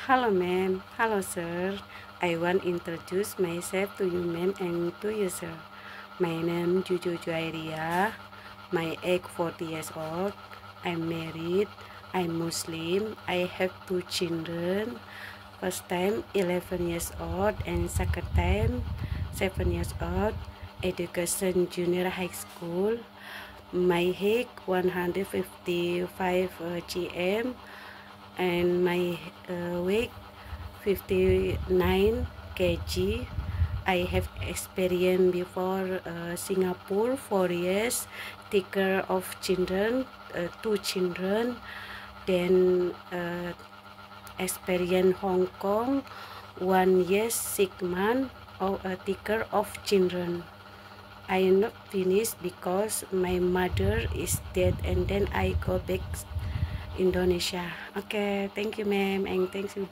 Hello, ma'am. Hello, sir. I want to introduce myself to you, ma'am, and to you, sir. My name Juju Juairia. My age 40 years old. I'm married. I'm Muslim. I have two children. First time 11 years old and second time 7 years old. Education junior high school. My height 155 cm and my weight 59 kg. I have experience before Singapore 4 years, take care of children, two children, then experience Hong Kong 1 year 6 months of take care of children. I not finished because my mother is dead and then I go back Indonesia. Okay, thank you, ma'am, and thanks you.